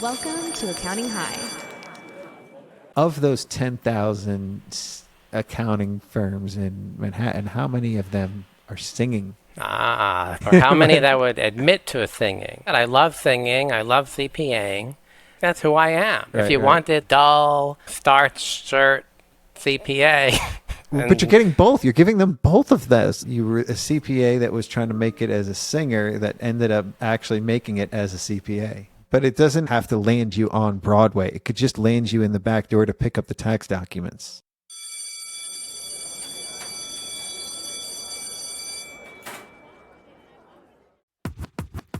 Welcome to Accounting High. Of those 10,000 accounting firms in Manhattan, how many of them are singing? Or how many that would admit to singing. I love singing. I love CPAing. That's who I am. If you wanted dull, starched shirt CPA. But you're getting both. You're giving them both of those. You were a CPA that was trying to make it as a singer that ended up actually making it as a CPA. But it doesn't have to land you on Broadway. It could just land you in the back door to pick up the tax documents.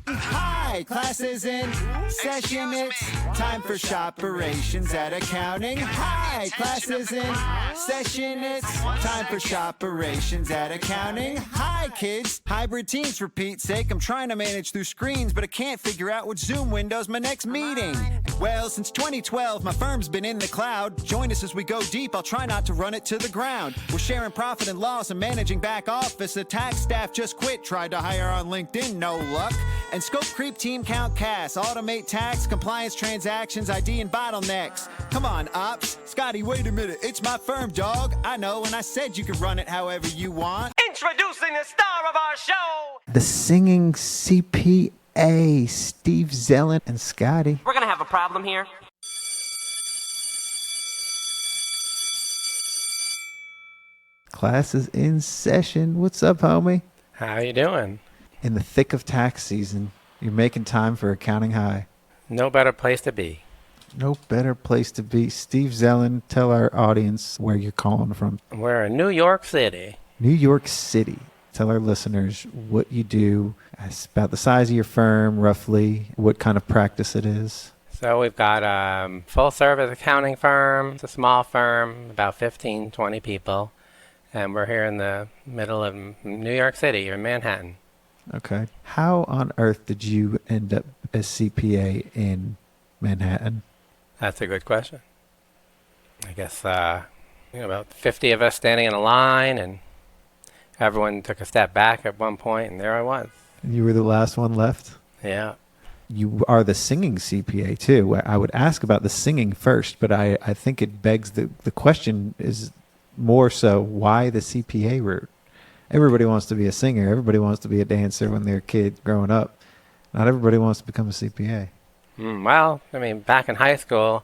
Hi, class is in session. It's time for Shoperations at accounting. Hi, class is in session. It's time for Shoperations at accounting. Hi, kids. Hybrid teams, for Pete's sake. I'm trying to manage through screens, but I can't figure out which Zoom window's my next meeting. Well, since 2012, my firm's been in the cloud. Join us as we go deep. I'll try not to run it to the ground. We're sharing profit and loss and managing back office. The tax staff just quit. Tried to hire on LinkedIn, no luck. And scope creep team count cash, automate tax, compliance transactions, ID and bottlenecks. Come on, ops. Scotty, wait a minute. It's my firm, dog. I know, and I said you could run it however you want. Introducing the star of our show, The Singing CPA, Steve Zelin and Scotty. We're gonna have a problem here. Class is in session. What's up, homie? How you doing? In the thick of tax season, you're making time for Accounting High. No better place to be. No better place to be. Steve Zelin, tell our audience where you're calling from. We're in New York City. New York City. Tell our listeners what you do, about the size of your firm, roughly, what kind of practice it is. So we've got a full-service accounting firm. It's a small firm, about 15, 20 people. And we're here in the middle of New York City, or Manhattan. Okay. How on earth did you end up as CPA in Manhattan? That's a good question. I guess about 50 of us standing in a line, and everyone took a step back at one point, and there I was. And you were the last one left? Yeah. You are the singing CPA, too. I would ask about the singing first, but I think it begs the question is more so why the CPA route? Everybody wants to be a singer. Everybody wants to be a dancer when they're a kid growing up. Not everybody wants to become a CPA. Well, I mean, back in high school,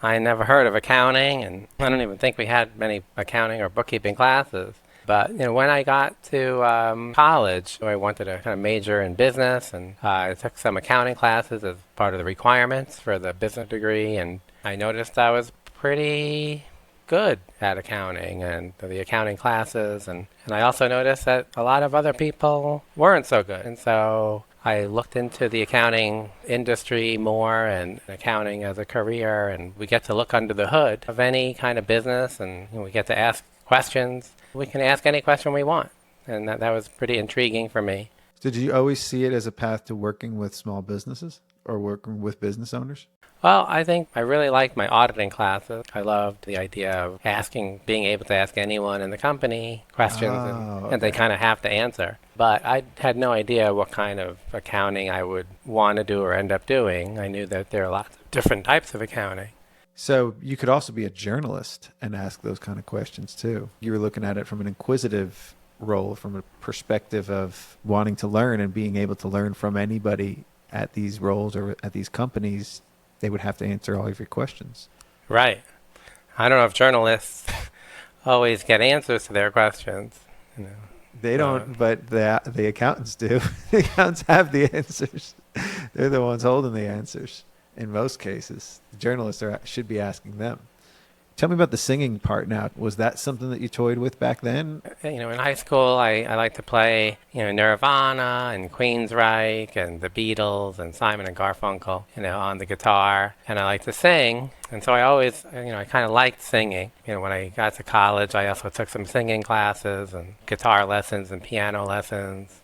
I never heard of accounting, and I don't even think we had many accounting or bookkeeping classes. But when I got to college, I wanted to kind of major in business, and I took some accounting classes as part of the requirements for the business degree, and I noticed I was pretty good at accounting and the accounting classes, and I also noticed that a lot of other people weren't so good. And so I looked into the accounting industry more and accounting as a career, and we get to look under the hood of any kind of business, and we get to ask questions. We can ask any question we want, and that was pretty intriguing for me. Did you always see it as a path to working with small businesses or working with business owners? Well, I think I really liked my auditing classes. I loved the idea of being able to ask anyone in the company questions, and they kind of have to answer. But I had no idea what kind of accounting I would want to do or end up doing. I knew that there are lots of different types of accounting. So you could also be a journalist and ask those kind of questions too. You were looking at it from an inquisitive role, from a perspective of wanting to learn and being able to learn from anybody at these roles or at these companies. They would have to answer all of your questions. Right. I don't know if journalists always get answers to their questions. They don't, but the accountants do. The accountants have the answers. They're the ones holding the answers in most cases. The journalists should be asking them. Tell me about the singing part now. Was that something that you toyed with back then? In high school, I liked to play, Nirvana and Queensryche and the Beatles and Simon and Garfunkel, on the guitar. And I liked to sing. And so I always, I kind of liked singing. When I got to college, I also took some singing classes and guitar lessons and piano lessons.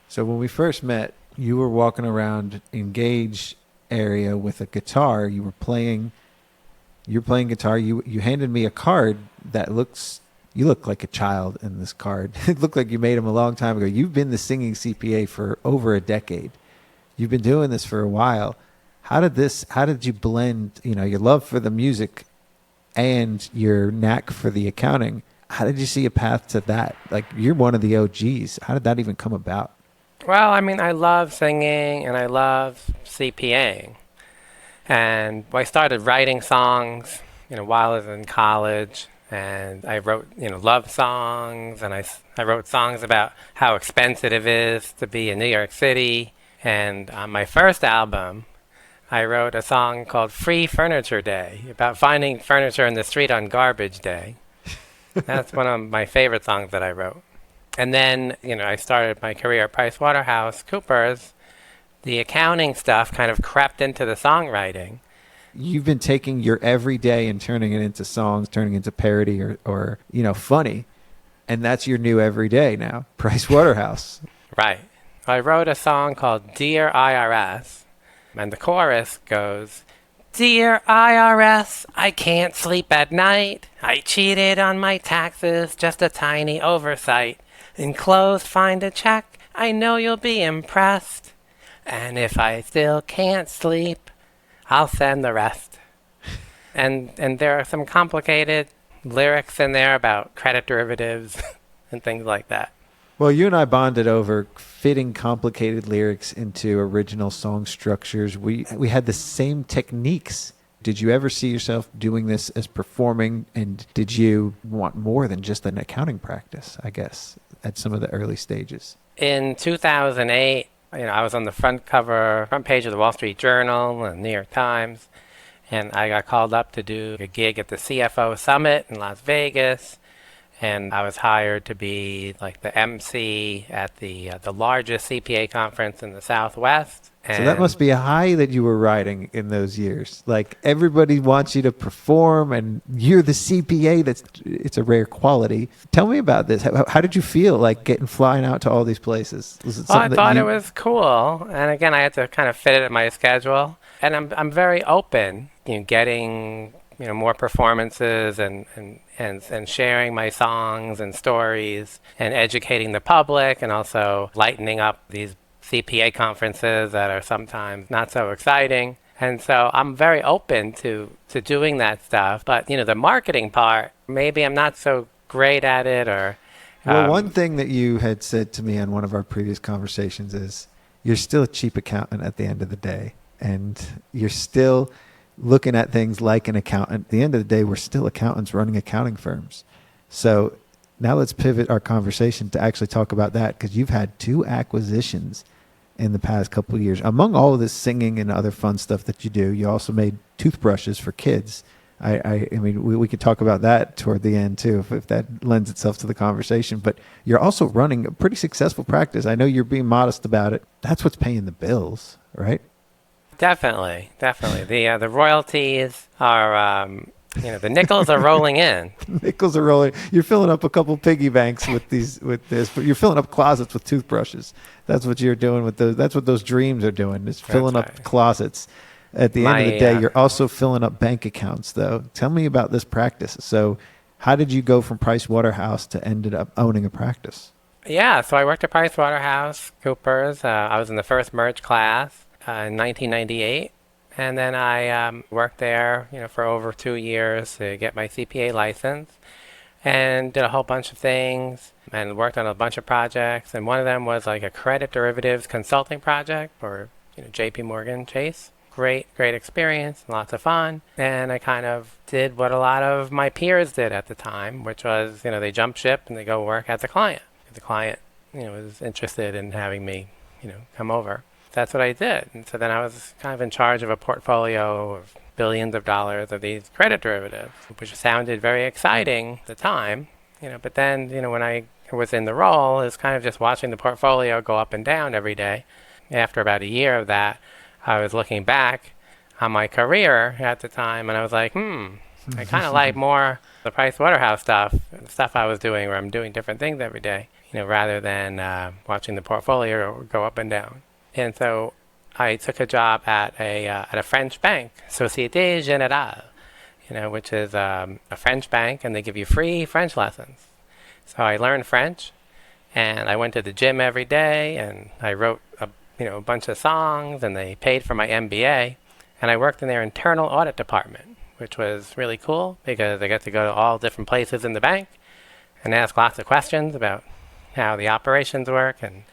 So when we first met, you were walking around Engage area with a guitar. You're playing guitar. You handed me a card that you look like a child in this card. It looked like you made them a long time ago. You've been the singing CPA for over a decade. You've been doing this for a while. How did you blend, your love for the music and your knack for the accounting? How did you see a path to that? Like, you're one of the OGs. How did that even come about? Well, I mean, I love singing and I love CPAing. And I started writing songs, while I was in college. And I wrote, love songs. And I wrote songs about how expensive it is to be in New York City. And on my first album, I wrote a song called Free Furniture Day, about finding furniture in the street on garbage day. That's one of my favorite songs that I wrote. And then, I started my career at PricewaterhouseCoopers. The accounting stuff kind of crept into the songwriting. You've been taking your everyday and turning it into songs, turning it into parody or funny. And that's your new everyday now, Price Waterhouse. Right. I wrote a song called Dear IRS. And the chorus goes, Dear IRS, I can't sleep at night. I cheated on my taxes, just a tiny oversight. Enclosed, find a check. I know you'll be impressed. And if I still can't sleep, I'll send the rest. And there are some complicated lyrics in there about credit derivatives and things like that. Well, you and I bonded over fitting complicated lyrics into original song structures. We had the same techniques. Did you ever see yourself doing this as performing? And did you want more than just an accounting practice, I guess, at some of the early stages? In 2008, I was on the front page of the Wall Street Journal and New York Times. And I got called up to do a gig at the CFO Summit in Las Vegas. And I was hired to be like the MC at the largest CPA conference in the Southwest. And so that must be a high that you were riding in those years. Like, everybody wants you to perform, and you're the CPA. It's a rare quality. Tell me about this. How did you feel like flying out to all these places? Was it something I thought it was cool. And again, I had to kind of fit it in my schedule. And I'm very open, getting more performances and sharing my songs and stories and educating the public, and also lightening up these CPA conferences that are sometimes not so exciting. And so I'm very open to doing that stuff. But, the marketing part, maybe I'm not so great at it. Well, one thing that you had said to me on one of our previous conversations is you're still a cheap accountant at the end of the day. And you're still looking at things like an accountant. At the end of the day, we're still accountants running accounting firms. So now let's pivot our conversation to actually talk about that, because you've had 2 acquisitions in the past couple of years. Among all of this singing and other fun stuff that you do, you also made toothbrushes for kids. I mean, we could talk about that toward the end too, if that lends itself to the conversation. But you're also running a pretty successful practice. I know you're being modest about it. That's what's paying the bills, right? Definitely. The royalties are, the nickels are rolling in. Nickels are rolling. You're filling up a couple piggy banks with this, but you're filling up closets with toothbrushes. That's what you're doing with those. That's what those dreams are doing, is filling up closets. At the end of the day, you're also filling up bank accounts, though. Tell me about this practice. So how did you go from Price Waterhouse to ended up owning a practice? Yeah, so I worked at PricewaterhouseCoopers. I was in the first merge class in 1998. And then I worked there, for over 2 years to get my CPA license, and did a whole bunch of things and worked on a bunch of projects. And one of them was like a credit derivatives consulting project for JP Morgan Chase. Great experience, lots of fun. And I kind of did what a lot of my peers did at the time, which was, they jump ship and they go work at the client. The client, was interested in having me, come over. That's what I did. And so then I was kind of in charge of a portfolio of billions of dollars of these credit derivatives, which sounded very exciting at the time. But then, when I was in the role, it was kind of just watching the portfolio go up and down every day. After about a year of that, I was looking back on my career at the time, and I was like, I kind of like more the Price Waterhouse stuff, the stuff I was doing where I'm doing different things every day, rather than watching the portfolio go up and down. And so I took a job at a French bank, Société Générale, which is a French bank, and they give you free French lessons. So I learned French, and I went to the gym every day, and I wrote a bunch of songs, and they paid for my MBA. and I worked in their internal audit department, which was really cool because I got to go to all different places in the bank and ask lots of questions about how the operations work and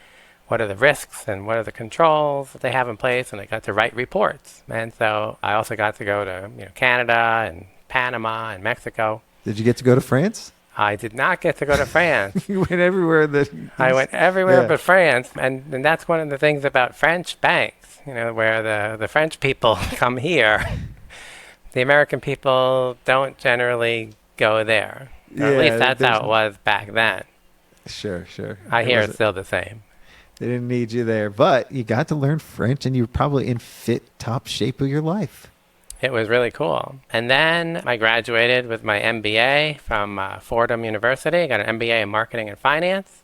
what are the risks and what are the controls that they have in place, and I got to write reports. And so I also got to go to Canada and Panama and Mexico. Did you get to go to France? I did not get to go to France. You went everywhere. I went everywhere Yeah. but France, and that's one of the things about French banks, where the French people come here. The American people don't generally go there. Or at least that's how it was back then. Sure. I hear it's still the same. They didn't need you there, but you got to learn French, and you were probably in fit top shape of your life. It was really cool. And then I graduated with my MBA from Fordham University. I got an MBA in marketing and finance.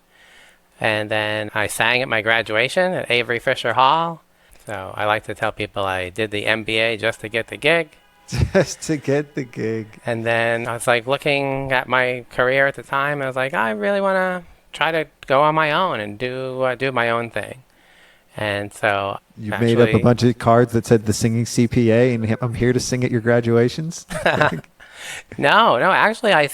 And then I sang at my graduation at Avery Fisher Hall. So I like to tell people I did the MBA just to get the gig. Just to get the gig. And then I was like looking at my career at the time. I was like, I really want to try to go on my own and do my own thing. And so You made up a bunch of cards that said the singing CPA, and I'm here to sing at your graduations. No, actually I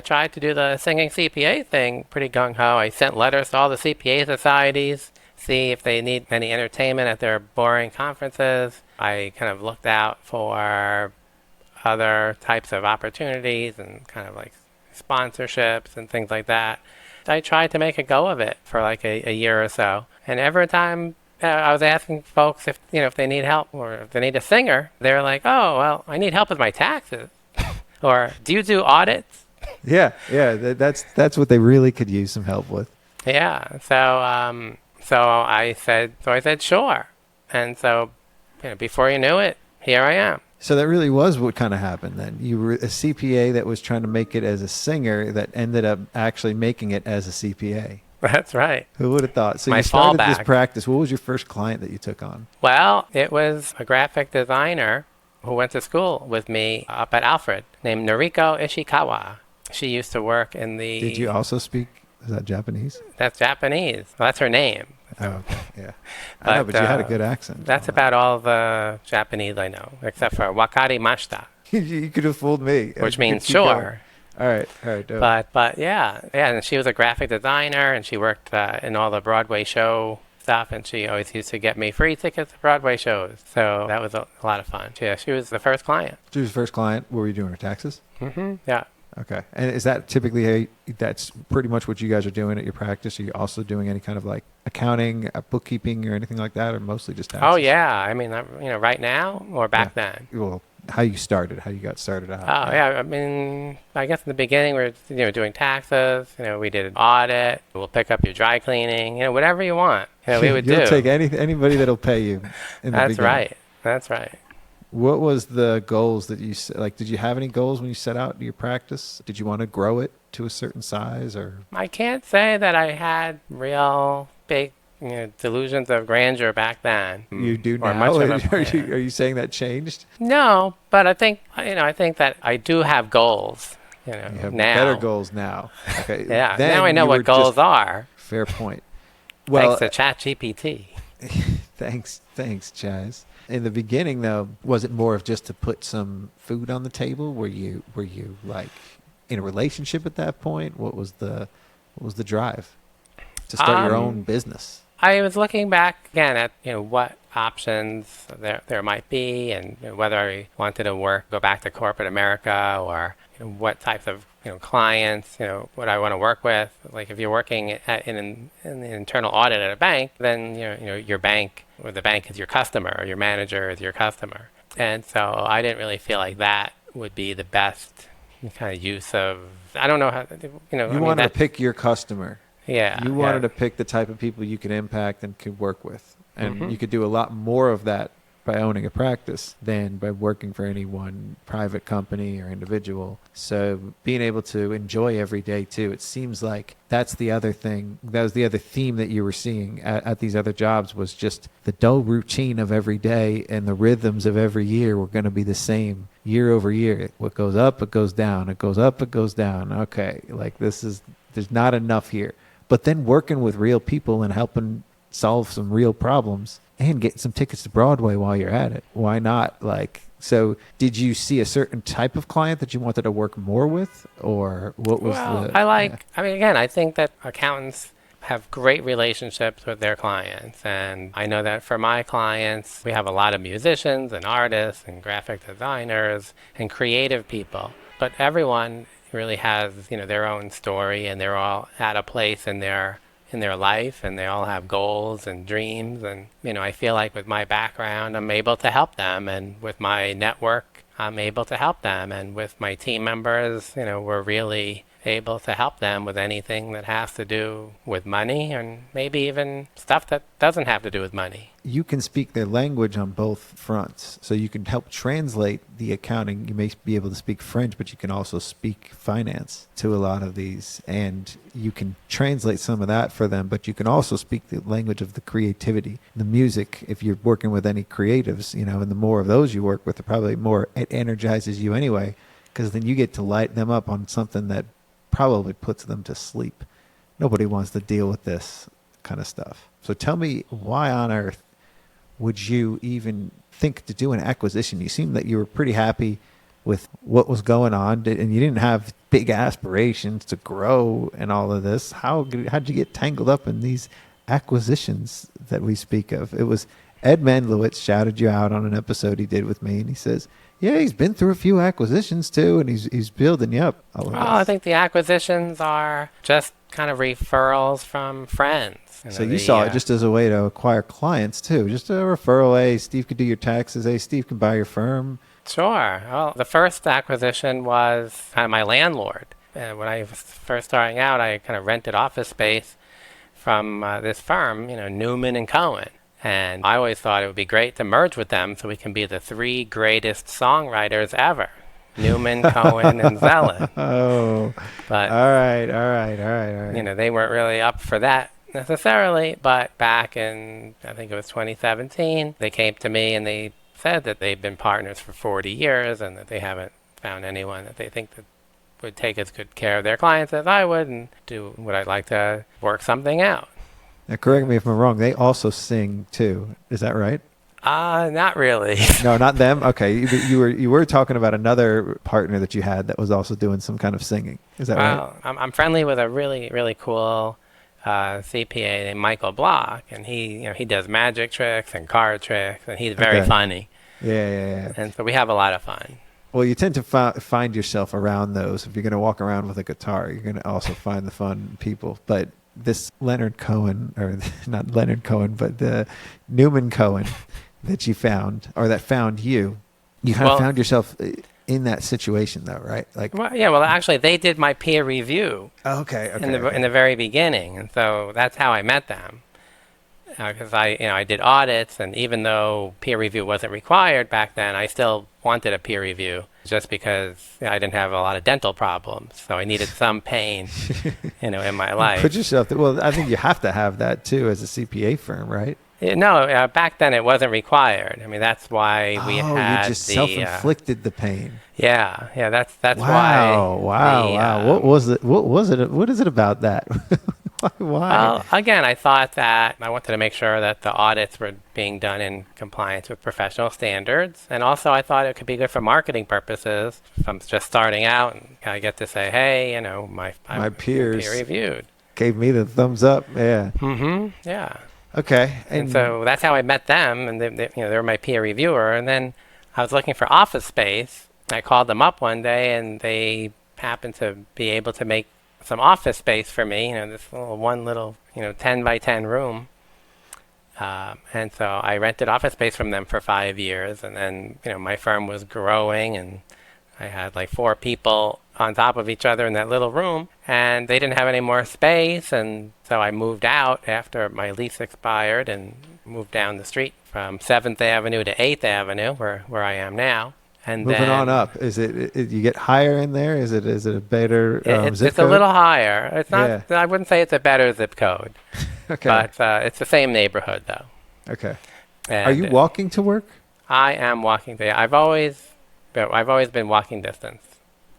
tried to do the singing CPA thing pretty gung-ho. I sent letters to all the CPA societies, see if they need any entertainment at their boring conferences. I kind of looked out for other types of opportunities and kind of like sponsorships and things like that. I tried to make a go of it for like a year or so. And every time I was asking folks if they need help or if they need a singer, they're like, oh, well, I need help with my taxes. Or do you do audits? Yeah. That's what they really could use some help with. Yeah. So I said sure. And so before you knew it, here I am. So that really was what kind of happened then. You were a CPA that was trying to make it as a singer that ended up actually making it as a CPA. That's right. Who would have thought? So My you started this fallback. practice. What was your first client that you took on? Well, it was a graphic designer who went to school with me up at Alfred named Noriko Ishikawa. She used to work in the... Did you also speak, is that Japanese? That's Japanese. Well, that's her name. Oh, okay. Yeah. I know, but you had a good accent. That's about all the Japanese I know, except for wakarimashita, You could have fooled me. which means Keep going. sure. All right. Dope. But yeah, and she was a graphic designer, and she worked in all the Broadway show stuff, and she always used to get me free tickets to Broadway shows. So that was a lot of fun. Yeah, she was the first client. She was the first client. What were you doing, her taxes? Mm-hmm. Yeah. Okay. And is that typically that's pretty much what you guys are doing at your practice? Are you also doing any kind of like accounting, bookkeeping, or anything like that, or mostly just taxes? Oh yeah. I mean, right now or back then. Well, how you got started out. Oh yeah. I mean, I guess in the beginning we were doing taxes. We did an audit. We'll pick up your dry cleaning. Whatever you want. We would You'll do. take anybody that'll pay you. In the That's beginning. right. That's right. What was the goals that you like? Did you have any goals when you set out your practice? Did you want to grow it to a certain size, or? I can't say that I had real big delusions of grandeur back then. You do or now? much of a Are plan. you saying that changed? No, but I think that I do have goals. You have now. better goals now. Okay. Yeah. Then Now I know you were what goals just- are. Fair point. Well, Thanks to ChatGPT. thanks, Chaz. In the beginning, though, was it more of just to put some food on the table? Were you like in a relationship at that point? What was the drive to start your own business? I was looking back again at what options there might be, and whether I wanted to go back to corporate America, or what types of clients would I want to work with. Like if you're working in the internal audit at a bank, then your bank, or the bank is your customer, or your manager is your customer. And so I didn't really feel like that would be the best kind of use of. I don't know how You wanted to pick your customer. Yeah. You wanted to pick the type of people you could impact and could work with. And you could do a lot more of that by owning a practice than by working for any one private company or individual. So being able to enjoy every day too, it seems like that's the other thing. That was the other theme that you were seeing at these other jobs, was just the dull routine of every day, and the rhythms of every year were going to be the same year over year. What goes up, it goes down. It goes up, it goes down. Okay, like there's not enough here. But then working with real people and helping solve some real problems, and get some tickets to Broadway while you're at it. Why not? Like, so did you see a certain type of client that you wanted to work more with, or what was I think that accountants have great relationships with their clients. And I know that for my clients, we have a lot of musicians and artists and graphic designers and creative people. But everyone really has, their own story, and they're all at a place in their life, and they all have goals and dreams. And, I feel like with my background, I'm able to help them. And with my network, I'm able to help them. And with my team members, we're really able to help them with anything that has to do with money, and maybe even stuff that doesn't have to do with money. You can speak their language on both fronts, so you can help translate the accounting. You may be able to speak French, but you can also speak finance to a lot of these, and you can translate some of that for them, but you can also speak the language of the creativity, the music. If you're working with any creatives, and the more of those you work with, the probably more it energizes you anyway, because then you get to light them up on something that probably puts them to sleep. Nobody wants to deal with this kind of stuff. So tell me, why on earth would you even think to do an acquisition? You seem that you were pretty happy with what was going on, and you didn't have big aspirations to grow and all of this. How'd you get tangled up in these acquisitions that we speak of? It was Ed Medlowitz shouted you out on an episode he did with me, and he says, yeah, he's been through a few acquisitions too, and he's building you up. I think the acquisitions are just kind of referrals from friends. So you saw it just as a way to acquire clients too, just a referral. Hey, Steve could do your taxes. Hey, Steve can buy your firm. Sure. Well, the first acquisition was kind of my landlord. When I was first starting out, I kind of rented office space from this firm, Newman and Cohen. And I always thought it would be great to merge with them so we can be the three greatest songwriters ever. Newman, Cohen, and Zelin. Oh, but all right. They weren't really up for that necessarily. But back in, I think it was 2017, they came to me and they said that they've been partners for 40 years and that they haven't found anyone that they think that would take as good care of their clients as I would, and would I like to work something out. Now, correct me if I'm wrong. They also sing too. Is that right? Not really. No, not them. Okay, you were talking about another partner that you had that was also doing some kind of singing. Is that right? I'm friendly with a really, really cool CPA named Michael Block, and he does magic tricks and card tricks, and he's very funny. Yeah. And so we have a lot of fun. Well, you tend to find yourself around those. If you're going to walk around with a guitar, you're going to also find the fun people. But this Leonard Cohen, or not Leonard Cohen, but the Newman Cohen that you found, or that found you kind of found yourself in that situation though, right? Actually they did my peer review. In the very beginning. And so that's how I met them. Because I did audits, and even though peer review wasn't required back then, I still wanted a peer review just because I didn't have a lot of dental problems. So I needed some pain, in my life. Put yourself, I think you have to have that too as a CPA firm, right? No, back then it wasn't required. I mean, that's why we had you just self-inflicted the pain. Yeah, that's why. Wow. What was it? What is it about that? Why? Well, again, I thought that I wanted to make sure that the audits were being done in compliance with professional standards. And also I thought it could be good for marketing purposes. If I'm just starting out and I get to say, hey, my peers peer reviewed. Gave me the thumbs up. Yeah. Mm-hmm. Yeah. Okay. And so that's how I met them. And they were my peer reviewer. And then I was looking for office space. I called them up one day, and they happened to be able to make some office space for me, this little 10 by 10 room. And so I rented office space from them for 5 years. And then, my firm was growing, and I had like 4 people on top of each other in that little room, and they didn't have any more space. And so I moved out after my lease expired and moved down the street from 7th Avenue to 8th Avenue, where I am now. And moving on up, is it you get higher in there? Is it a better zip code? It's a little higher. It's not. Yeah. I wouldn't say it's a better zip code. Okay. But it's the same neighborhood though. Okay. And are you walking to work? I am walking there. I've always been walking distance.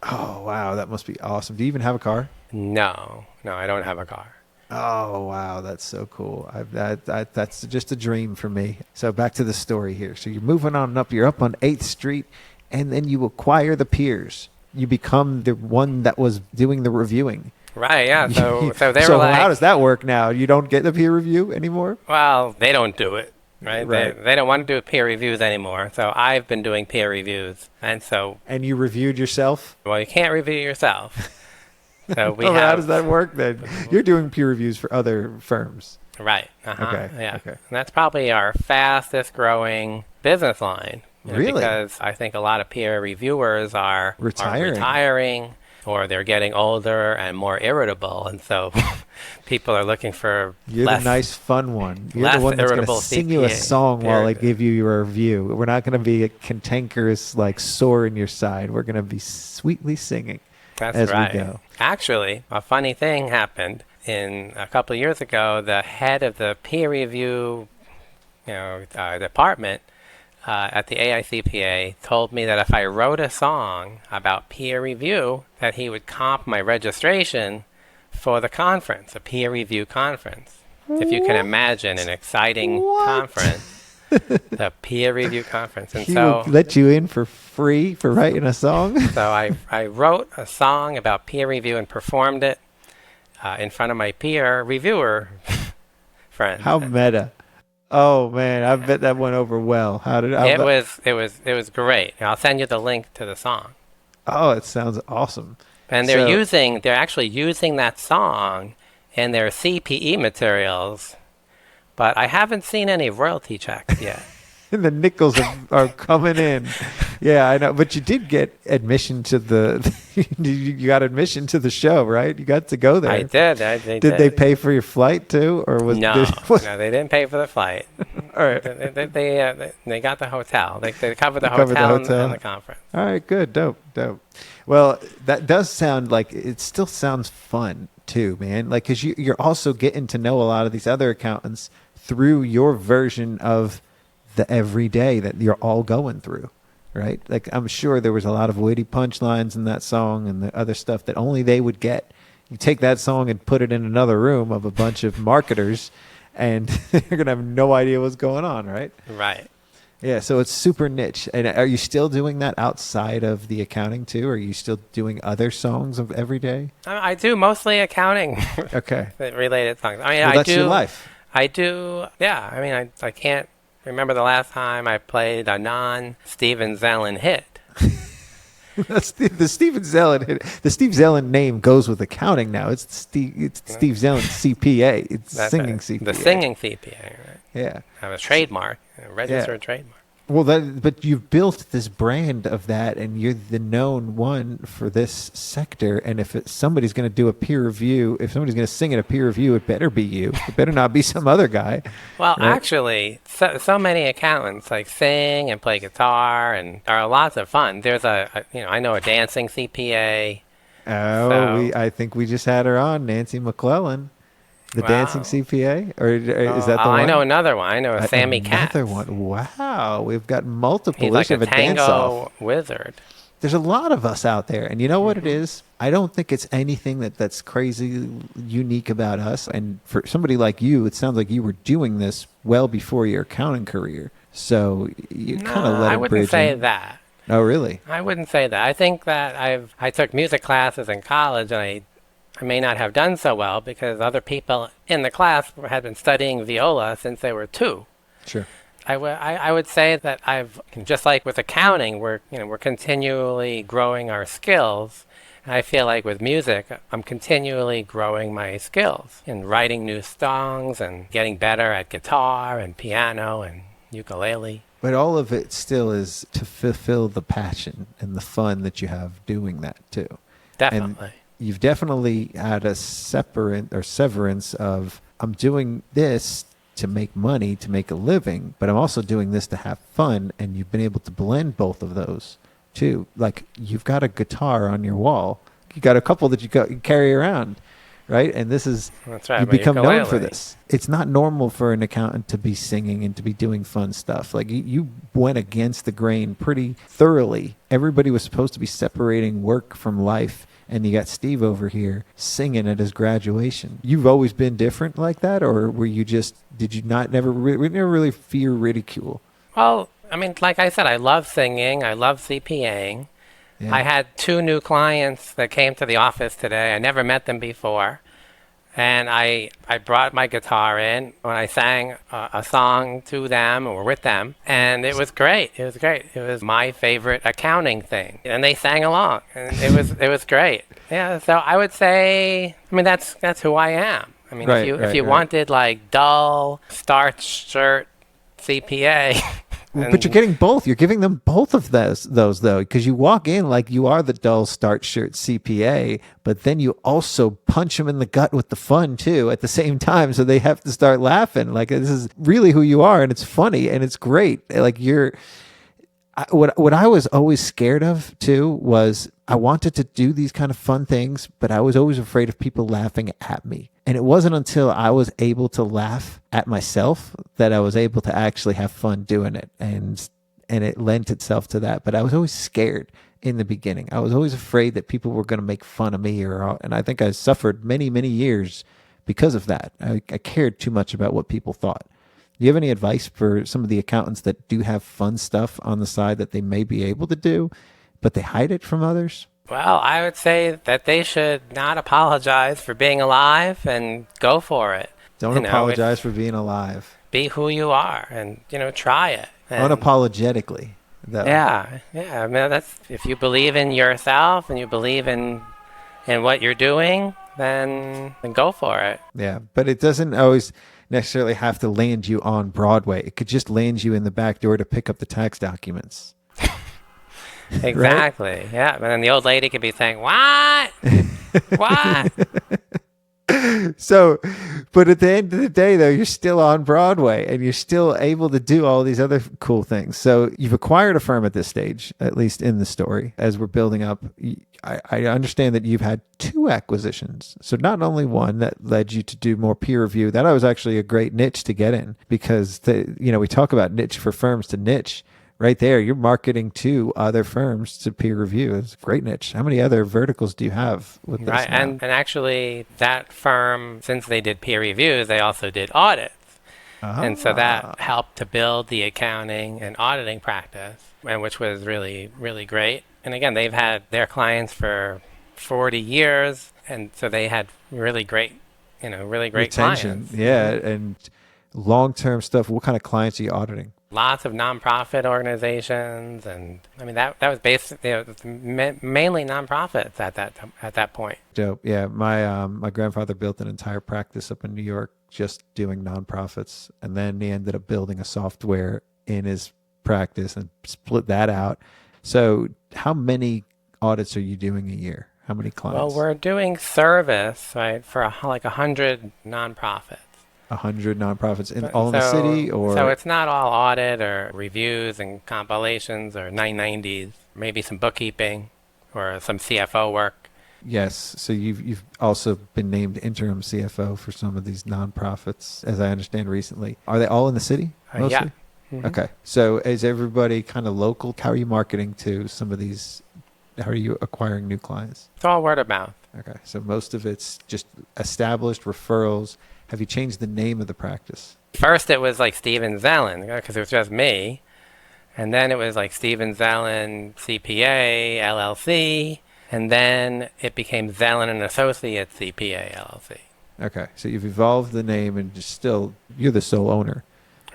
Oh wow, that must be awesome. Do you even have a car? No, I don't have a car. Oh, wow. That's so cool. That's just a dream for me. So back to the story here. So you're moving on up. You're up on 8th Street, and then you acquire the peers. You become the one that was doing the reviewing. Right, yeah. So they So were like, how does that work now? You don't get the peer review anymore? well, they don't do it. Right? Right. They don't want to do peer reviews anymore. So I've been doing peer reviews. And so, And you reviewed yourself? well, you can't review yourself. So we Oh, have. how does that work then? You're doing peer reviews for other firms. Right. Uh-huh. Okay, Yeah. okay. And that's probably our fastest growing business line. Really? Because I think a lot of peer reviewers are Retiring. or they're getting older and more irritable. And so people are looking for You're less, the nice, fun one. You're less the one that's going to irritable sing you a CPA song while I period. give you your review. We're not going to be a cantankerous, like, sore in your side. We're going to be sweetly singing That's as right. we go. Actually, a funny thing happened in a couple of years ago. The head of the peer review, department at the AICPA told me that if I wrote a song about peer review, that he would comp my registration for the conference, a peer review conference. If you can imagine an exciting conference, the peer review conference. And He so will let you in for free for writing a song? So I wrote a song about peer review and performed it in front of my peer reviewer friend. How meta. Oh, man, I bet that went over well. How did It was great. I'll send you the link to the song. Oh, it sounds awesome. And they're actually using that song in their CPE materials, but I haven't seen any royalty checks yet. And the nickels are coming in. Yeah, I know. But you did get admission to you got admission to the show, right? You got to go there. I did. Did they pay for your flight too, or was No, no, they didn't pay for the flight. All right. They got the hotel. They covered the covered the hotel, hotel. and the conference. All right, good, dope. Well, that does sound like it still sounds fun too, man. Like, because you're also getting to know a lot of these other accountants through your version of the everyday that you're all going through, right? Like, I'm sure there was a lot of witty punchlines in that song and the other stuff that only they would get. You take that song and put it in another room of a bunch of marketers, and they're going to have no idea what's going on, right? Right. Yeah, so it's super niche. And are you still doing that outside of the accounting too? Are you still doing other songs of everyday? I do mostly accounting Okay. related songs. I mean, Well, I that's do. your life. I do. Yeah. I mean, I can't remember the last time I played a non-Steven Zelin hit. That's the Steven Zelin. The Steve Zelin name goes with accounting now. It's Steve Zelin CPA. It's That's singing it. CPA. The singing CPA, right? Yeah. I have a trademark, a registered trademark. Well, but you've built this brand of that, and you're the known one for this sector. And if somebody's going to do a peer review, if somebody's going to sing at a peer review, it better be you. It better not be some other guy. Well, right? actually, so many accountants like sing and play guitar and are lots of fun. There's I know a dancing CPA. Oh, I think we just had her on, Nancy McClelland, the Wow. dancing CPA, or is that the one? I know another one. I know a Sammy Katz. Another one. Wow, we've got multiple. He's We like should a have dance off. tango wizard. There's a lot of us out there, and you know what it is? I don't think it's anything that's crazy unique about us. And for somebody like you, it sounds like you were doing this well before your accounting career. So you kind of let I it wouldn't bridge say in. that. Oh, really? I wouldn't say that. I think that I took music classes in college, and I may not have done so well because other people in the class had been studying viola since they were 2. Sure. I would say that I've, just like with accounting, we're continually growing our skills. And I feel like with music, I'm continually growing my skills in writing new songs and getting better at guitar and piano and ukulele. But all of it still is to fulfill the passion and the fun that you have doing that too. Definitely. And you've definitely had a severance of, I'm doing this to make money, to make a living, but I'm also doing this to have fun. And you've been able to blend both of those too. Like, you've got a guitar on your wall. You got a couple that you carry around, right? And this is, That's right. you my become known for ukulele. this. It's not normal for an accountant to be singing and to be doing fun stuff. Like you went against the grain pretty thoroughly. Everybody was supposed to be separating work from life. And you got Steve over here singing at his graduation. You've always been different like that? Or were you just, did you not never really fear ridicule? Well, I mean, like I said, I love singing. I love CPAing. Yeah. I had 2 new clients that came to the office today. I never met them before. And I brought my guitar in when I sang a song to them or with them. And it was great. It was great. It was my favorite accounting thing. And they sang along. And it was great. Yeah, so I would say, I mean, that's who I am. I mean, if you wanted like dull, starched shirt CPA. But you're getting both. You're giving them both of those though, because you walk in like you are the dull start shirt CPA, but then you also punch them in the gut with the fun too at the same time, so they have to start laughing. Like this is really who you are, and it's funny and it's great. Like what I was always scared of too was I wanted to do these kind of fun things, but I was always afraid of people laughing at me. And it wasn't until I was able to laugh at myself that I was able to actually have fun doing it. And it lent itself to that. But I was always scared in the beginning. I was always afraid that people were going to make fun of me, and I think I suffered many, many years because of that. I cared too much about what people thought. Do you have any advice for some of the accountants that do have fun stuff on the side that they may be able to do, but they hide it from others? Well, I would say that they should not apologize for being alive and go for it. Don't apologize for being alive. Be who you are and, try it. And unapologetically, though. Yeah. I mean, that's, if you believe in yourself and you believe in what you're doing, then go for it. Yeah, but it doesn't always necessarily have to land you on Broadway. It could just land you in the back door to pick up the tax documents. Exactly. Right? Yeah. And then the old lady could be saying, "What? What?" So, but at the end of the day, though, you're still on Broadway and you're still able to do all these other cool things. So you've acquired a firm at this stage, at least in the story, as we're building up. I understand that you've had 2 acquisitions. So not only one that led you to do more peer review, that was actually a great niche to get in, because we talk about niche for firms to niche. Right there, you're marketing to other firms to peer review. It's a great niche. How many other verticals do you have with this? Right, and actually that firm, since they did peer reviews, they also did audits. And so that helped to build the accounting and auditing practice, and which was really, really great. And again, they've had their clients for 40 years, and so they had really great, really great retention. Clients. Yeah, and long-term stuff. What kind of clients are you auditing? Lots of nonprofit organizations, and I mean that was basically mainly nonprofits at that point. Dope. Yeah, my grandfather built an entire practice up in New York just doing nonprofits, and then he ended up building a software in his practice and split that out. So, how many audits are you doing a year? How many clients? Well, we're doing service, right, for like 100 nonprofits. 100 nonprofits all in the city, or so it's not all audit or reviews and compilations or 990s, maybe some bookkeeping or some CFO work. Yes, so you've also been named interim CFO for some of these nonprofits, as I understand recently. Are they all in the city mostly? Yeah. Mm-hmm. Okay, so is everybody kind of local? How are you marketing to some of these? How are you acquiring new clients? It's all word of mouth. Okay, so most of it's just established referrals. Have you changed the name of the practice? First, it was like Steven Zelin, because it was just me. And then it was like Steven Zelin CPA LLC. And then it became Zelin and Associates CPA LLC. Okay, so you've evolved the name and you're the sole owner.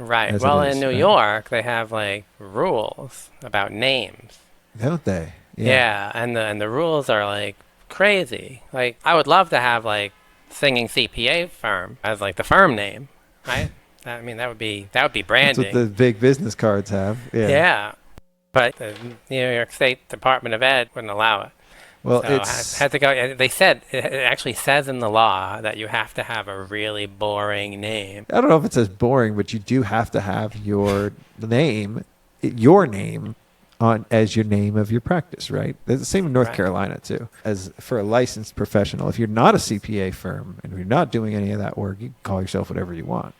Right. Well, in New York, they have like rules about names. Don't they? Yeah, and the rules are like crazy. Like, I would love to have like Singing CPA firm as like the firm name, right? I mean, that would be branding. That's what the big business cards have. Yeah. But the New York State Department of Ed wouldn't allow it. Well, so I had to go. They said it actually says in the law that you have to have a really boring name. I don't know if it says boring, but you do have to have your name on as your name of your practice, right? It's the same in North Right. Carolina too. As for a licensed professional, if you're not a CPA firm and you're not doing any of that work, you can call yourself whatever you want.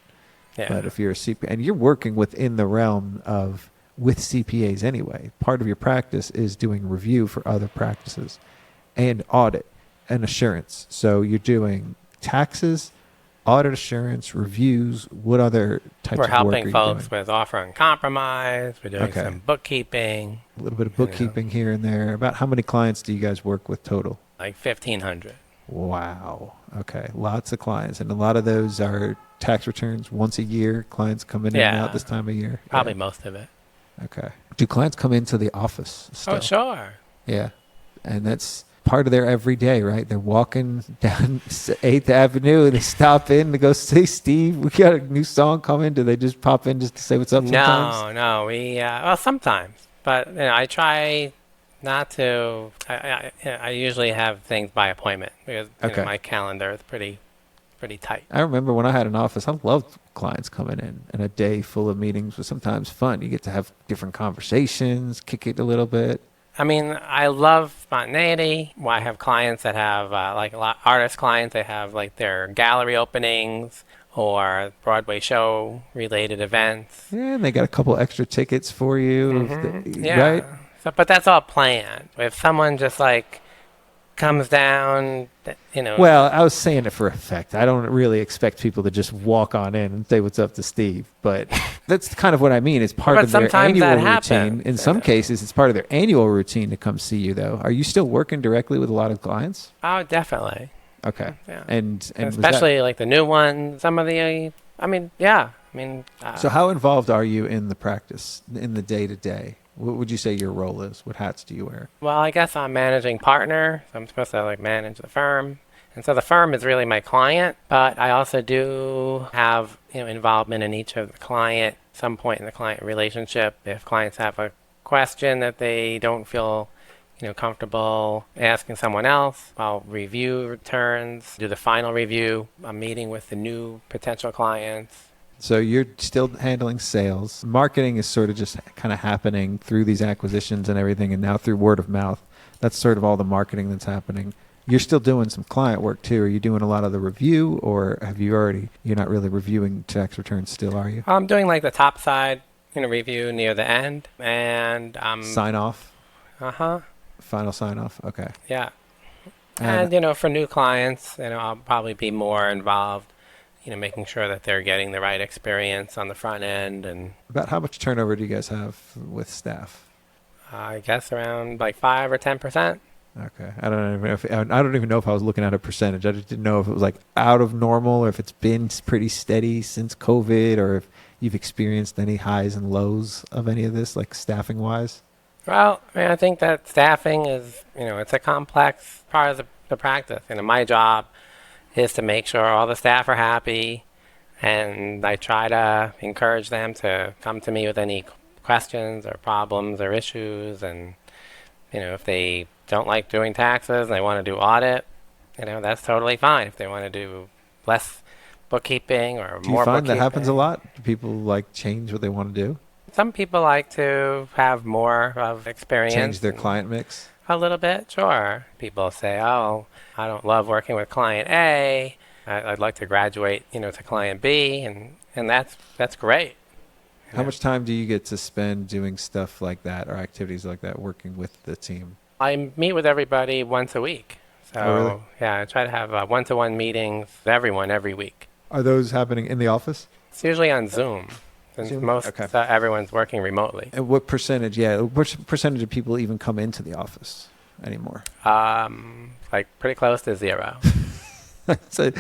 Yeah. But if you're a CPA and you're working within the realm of with CPAs anyway, part of your practice is doing review for other practices and audit and assurance. So you're doing taxes, audit assurance, reviews. What other types We're of work are helping you folks doing? with offering compromise. We're doing Okay. some bookkeeping, A little bit of bookkeeping here and there. About how many clients do you guys work with total? like 1,500. Wow. Okay. Lots of clients. And a lot of those are tax returns once a year. Clients coming in and Yeah. out this time of year. Probably Yeah. most of it. Okay. Do clients come into the office still? Oh, sure. Yeah. And that's part of their everyday, right? They're walking down 8th Avenue and they stop in to go say, Steve, we got a new song coming. Do they just pop in just to say what's up sometimes? No. We, well, sometimes. But, I try not to. I usually have things by appointment because Okay. my calendar is pretty tight. I remember when I had an office, I loved clients coming in, and a day full of meetings was sometimes fun. You get to have different conversations, kick it a little bit. I mean, I love spontaneity. Well, I have clients that have, like a lot artist clients, they have like their gallery openings or Broadway show related events. Yeah, and they got a couple extra tickets for you, Yeah. right? So, but that's all planned. If someone just like comes down, Well, I was saying it for effect. I don't really expect people to just walk on in and say what's up to Steve, but that's kind of what I mean. It's part But of their sometimes annual that routine. happens. In some cases, it's part of their annual routine to come see you, though. Are you still working directly with a lot of clients? oh, definitely. Okay. Yeah. And was that- Especially like the new ones. Some of the, I mean, yeah. I mean, so how involved are you in the practice, in the day-to-day? What would you say your role is? What hats do you wear? well, I guess I'm managing partner. So I'm supposed to like manage the firm. And so the firm is really my client, but I also do have involvement in each of the client, some point in the client relationship. If clients have a question that they don't feel comfortable asking someone else, I'll review returns, do the final review, a meeting with the new potential clients. So you're still handling sales. Marketing is sort of just kind of happening through these acquisitions and everything, and now through word of mouth. That's sort of all the marketing that's happening. You're still doing some client work too. Are you doing a lot of the review, or you're not really reviewing tax returns still, are you? I'm doing like the top side review near the end, and Sign off? uh-huh. Final sign off? Okay. Yeah. And- And, for new clients, I'll probably be more involved, making sure that they're getting the right experience on the front end. And About how much turnover do you guys have with staff? I guess around like 5 or 10%. Okay. I don't even know if I was looking at a percentage. I just didn't know if it was like out of normal or if it's been pretty steady since COVID, or if you've experienced any highs and lows of any of this, like staffing wise. Well, I think that staffing is, it's a complex part of the practice. My job is to make sure all the staff are happy, and I try to encourage them to come to me with any questions or problems or issues. And, if they don't like doing taxes and they want to do audit, that's totally fine. If they want to do less bookkeeping or Do you more find that happens a bookkeeping. lot? Do people like change what they want to do? Some people like to have more of experience. Change their and- client mix? A little bit, sure. People say, oh, I don't love working with client A. I'd like to graduate, to client B, and that's great. How much time do you get to spend doing stuff like that or activities like that, working with the team? I meet with everybody once a week. So, Oh, really? yeah, I try to have one-to-one meetings with everyone every week. Are those happening in the office? It's usually on Zoom, since Zoom? most Okay. everyone's working remotely. And what percentage, what percentage of people even come into the office anymore? Like pretty close to 0. So,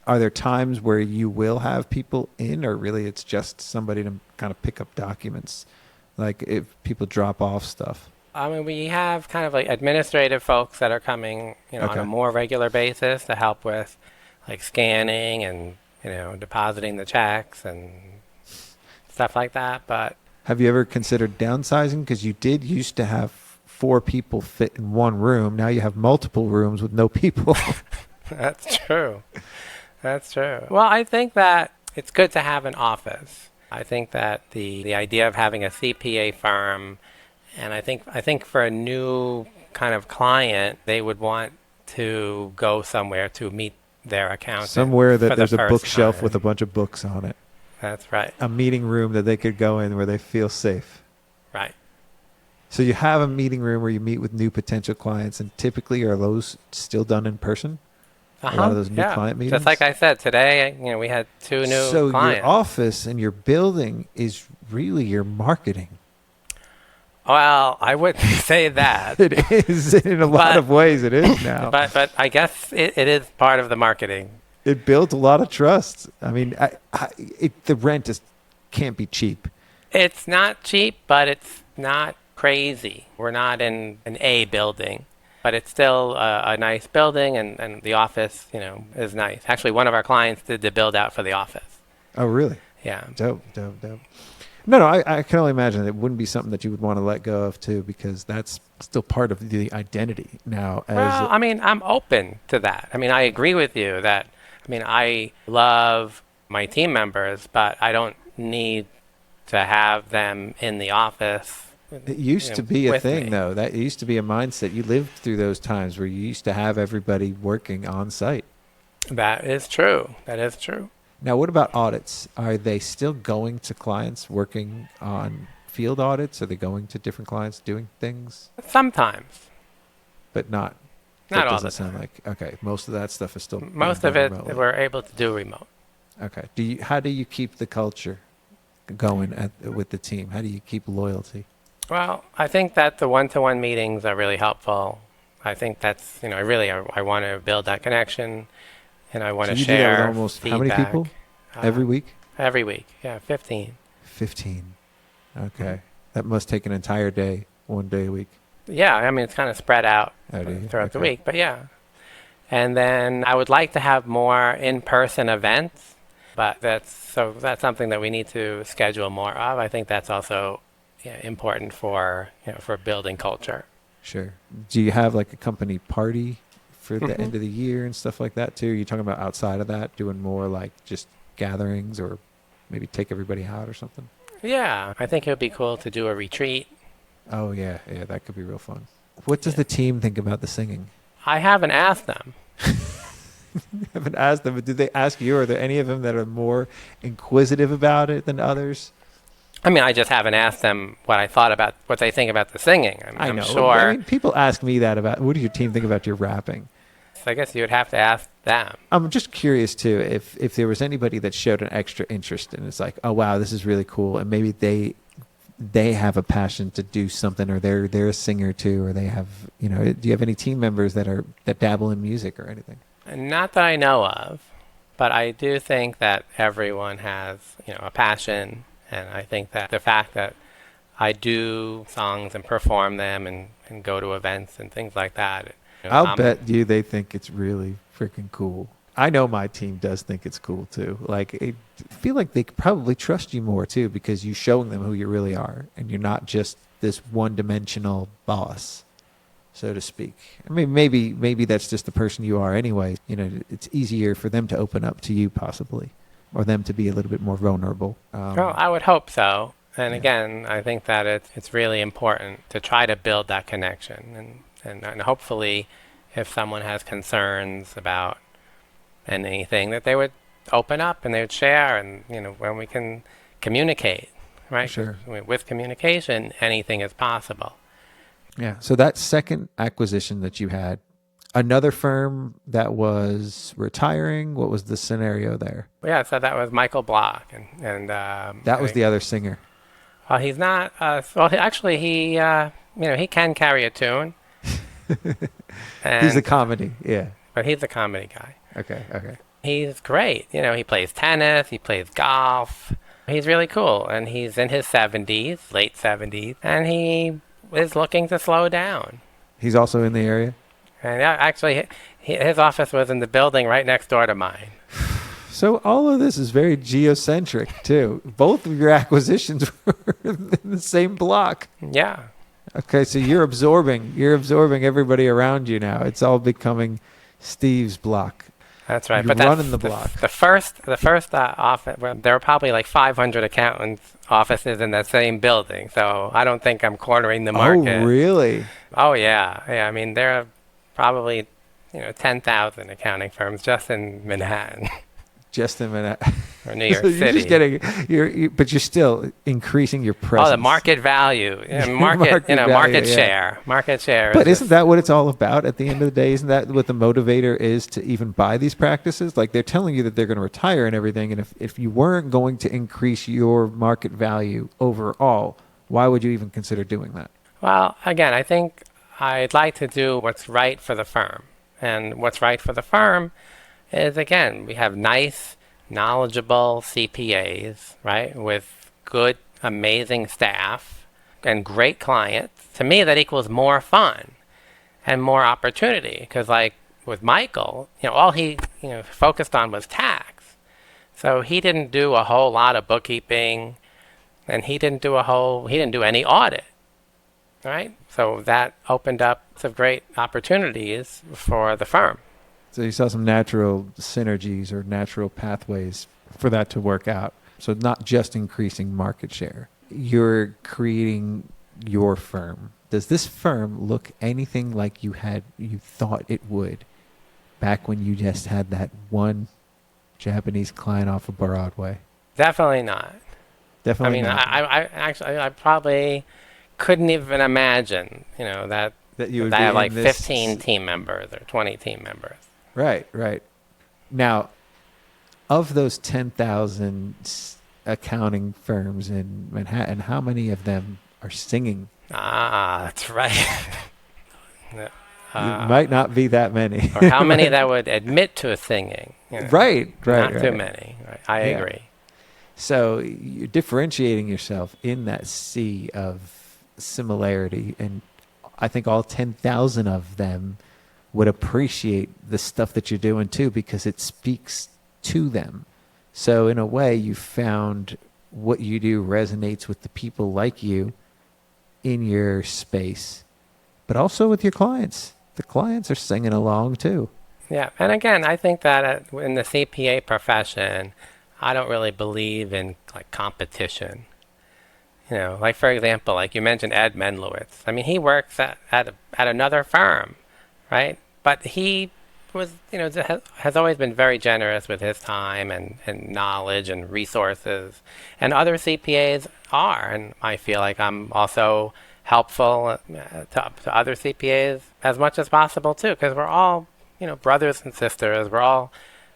are there times where you will have people in, or really it's just somebody to kind of pick up documents, like if people drop off stuff? We have kind of like administrative folks that are coming, on Okay. a more regular basis to help with like scanning and, depositing the checks and stuff like that. But Have you ever considered downsizing? Because you did used to have 4 people fit in one room. Now you have multiple rooms with no people. that's true. That's true. Well, I think that it's good to have an office. I think that the idea of having a CPA firm And I think for a new kind of client, they would want to go somewhere to meet their accountant. Somewhere for that the there's a first bookshelf time. with a bunch of books on it. That's right. A meeting room that they could go in where they feel safe. Right. So you have a meeting room where you meet with new potential clients, and typically are those still done in person? A lot of those new client meetings? Just like I said, today, we had 2 new so clients. your office and your building is really your marketing. Well, I wouldn't say that. It is in a lot of ways. It is now. But I guess it is part of the marketing. It built a lot of trust. I mean, the rent can't be cheap. It's not cheap, but it's not crazy. We're not in an A building, but it's still a nice building, and the office, is nice. Actually, one of our clients did the build out for the office. Oh, really? Yeah. Dope. No, I can only imagine it wouldn't be something that you would want to let go of too, because that's still part of the identity now. Well, I'm open to that. I agree with you that, I love my team members, but I don't need to have them in the office. It used to be a with thing, me. though. That used to be a mindset. You lived through those times where you used to have everybody working on site. That is true. Now, what about audits? Are they still going to clients working on field audits? Are they going to different clients doing things? Sometimes. But not. Not that all doesn't the sound time. like. Okay, most of that stuff is still. Most being of done it remotely. we're able to do remote. Okay. How do you keep the culture going with the team? How do you keep loyalty? Well, I think that the one-to-one meetings are really helpful. I think that's, I want to build that connection, and I want So to you do that share with almost how many feedback. people? Every week? Every week, yeah, 15. 15. Okay. That must take an entire day, one day a week. Yeah, it's kind of spread out Oh, do you? throughout the Okay. week, but yeah. And then I would like to have more in-person events, but that's something that we need to schedule more of. I think that's also important for building culture. Sure. Do you have like a company party for the end of the year and stuff like that too? Are you talking about outside of that, doing more like just gatherings, or maybe take everybody out or something? Yeah, I think it would be cool to do a retreat. Oh yeah, that could be real fun. What does the team think about the singing? I haven't asked them. I haven't asked them, but did they ask you? Are there any of them that are more inquisitive about it than others? I just haven't asked them what they think about the singing. I know. I'm sure. People ask me that about, what does your team think about your rapping? So I guess you would have to ask them. I'm just curious too, if there was anybody that showed an extra interest and it's like, oh wow, this is really cool, and maybe they have a passion to do something, or they're a singer too, or they have, do you have any team members that dabble in music or anything? Not that I know of, but I do think that everyone has, a passion, and I think that the fact that I do songs and perform them and go to events and things like that. I'll bet you they think it's really freaking cool. I know my team does think it's cool too. Like, I feel like they could probably trust you more too, because you're showing them who you really are, and you're not just this one-dimensional boss, so to speak. Maybe that's just the person you are anyway. It's easier for them to open up to you possibly, or them to be a little bit more vulnerable. Well, I would hope so. And again, I think that it's really important to try to build that connection, and hopefully, if someone has concerns about anything, that they would open up and they would share, and when we can communicate, right? Sure. With communication, anything is possible. Yeah. So that second acquisition that you had, another firm that was retiring. What was the scenario there? Yeah. So that was Michael Block, and That was the other singer. Well, he's not. Actually, he he can carry a tune. He's a comedy. Yeah. But he's a comedy guy. Okay. He's great. He plays tennis, he plays golf. He's really cool, and he's in his 70s, late 70s, and he is looking to slow down. He's also in the area? And actually, his office was in the building right next door to mine. So all of this is very geocentric, too. Both of your acquisitions were in the same block. Yeah. Okay, so you're absorbing everybody around you now. It's all becoming Steve's block. That's right. You're But running the that's block. The first office, well, there were probably like 500 accountants' offices in that same building. So I don't think I'm cornering the market. Oh, really? Oh, yeah. Yeah. I mean, there are probably, 10,000 accounting firms just in Manhattan Just a minute. or New York So you're City. just getting, but you're still increasing your presence. Oh, the market value, market, Market value, market yeah. share, market share. But is isn't that what it's all about at the end of the day? Isn't that what the motivator is to even buy these practices? Like, they're telling you that they're going to retire and everything. And if you weren't going to increase your market value overall, why would you even consider doing that? Well, again, I think I'd like to do what's right for the firm. And what's right for the firm is, again, we have nice, knowledgeable CPAs, right, with good, amazing staff and great clients. To me, that equals more fun and more opportunity. Because, like with Michael, all he focused on was tax. So he didn't do a whole lot of bookkeeping, and he didn't do any audit. Right? So that opened up some great opportunities for the firm. So you saw some natural synergies or natural pathways for that to work out. So not just increasing market share. You're creating your firm. Does this firm look anything like you thought it would back when you just had that one Japanese client off of Broadway? Definitely not. Definitely not. I probably couldn't even imagine, that You would I be have like in this 15 team members or 20 team members. Right. Now, of those 10,000 accounting firms in Manhattan, how many of them are singing? Ah, that's right. It might not be that many. Or how many that would admit to singing? Right. Not too many. Right? I agree. So you're differentiating yourself in that sea of similarity, and I think all 10,000 of them would appreciate the stuff that you're doing too, because it speaks to them. So in a way, you found what you do resonates with the people like you in your space, but also with your clients. The clients are singing along too. Yeah, and again, I think that in the CPA profession, I don't really believe in like competition. Like for example, like you mentioned Ed Medlowitz. I mean, he works at another firm, right? But he was, has always been very generous with his time and knowledge and resources. And other CPAs are, and I feel like I'm also helpful to other CPAs as much as possible too, because we're all, brothers and sisters. We're all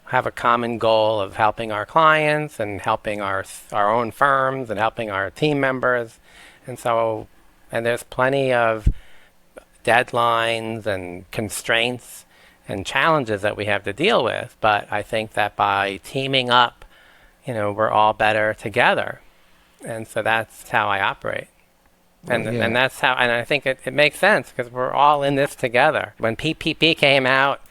have a common goal of helping our clients and helping our own firms and helping our team members. And there's plenty of deadlines and constraints and challenges that we have to deal with. But I think that by teaming up, we're all better together. And so that's how I operate. And that's how, and I think it makes sense because we're all in this together. When PPP came out,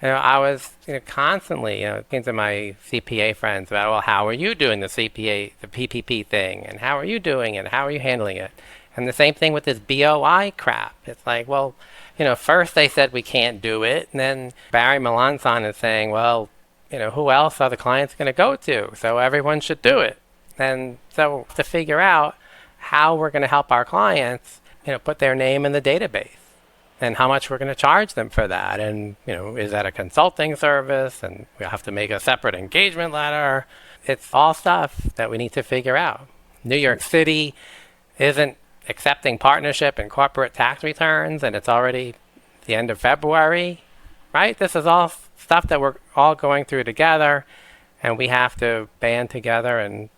I was constantly talking to my CPA friends about, well, how are you doing the PPP thing, and how are you doing it, how are you handling it? And the same thing with this BOI crap. It's like, well, first they said we can't do it, and then Barry Melancon is saying, well, who else are the clients going to go to? So everyone should do it. And so to figure out how we're going to help our clients, put their name in the database. And how much we're going to charge them for that. And, is that a consulting service? And we have to make a separate engagement letter. It's all stuff that we need to figure out. New York City isn't accepting partnership and corporate tax returns, and it's already the end of February, right? This is all stuff that we're all going through together, and we have to band together and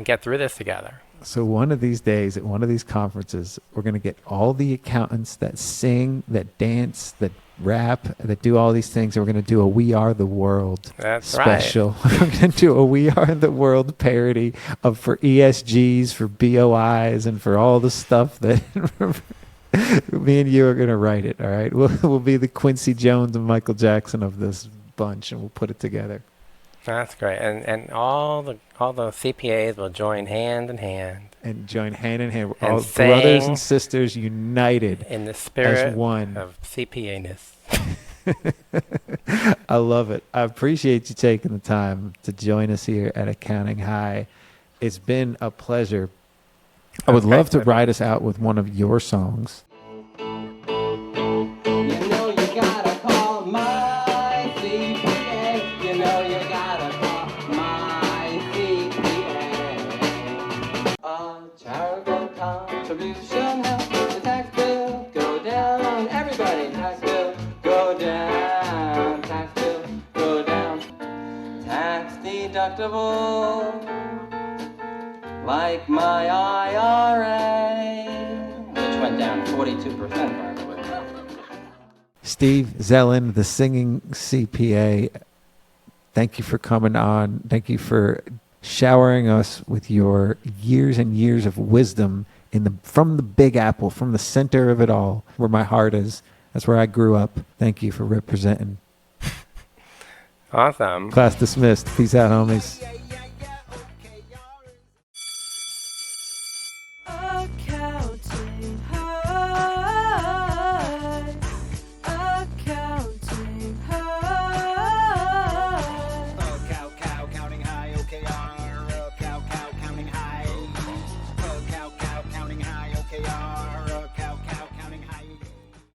get through this together. So one of these days at one of these conferences, we're going to get all the accountants that sing, that dance, that rap, that do all these things. And we're going to do a We Are the World special. Right. We're going to do a We Are the World parody for ESGs, for BOIs, and for all the stuff that me and you are going to write it. All right. We'll be the Quincy Jones and Michael Jackson of this bunch, and we'll put it together. That's great, and all the CPAs will join hand in hand. And join hand in hand. And all brothers and sisters united in the spirit as one of CPA-ness. I love it. I appreciate you taking the time to join us here at Accounting High. It's been a pleasure. I would love to ride us out with one of your songs. You know you gotta call my CPA. You know you gotta call my CPA. A charitable contribution helps the tax bill go down. Everybody, tax bill go down. Tax bill go down. Tax deductible, like my IRA, which went down 42%, by the way. Steve Zelin, the Singing CPA, thank you for coming on. Thank you for showering us with your years and years of wisdom from the Big Apple, from the center of it all, where my heart is. That's where I grew up. Thank you for representing. Awesome. Class dismissed. Peace out, homies.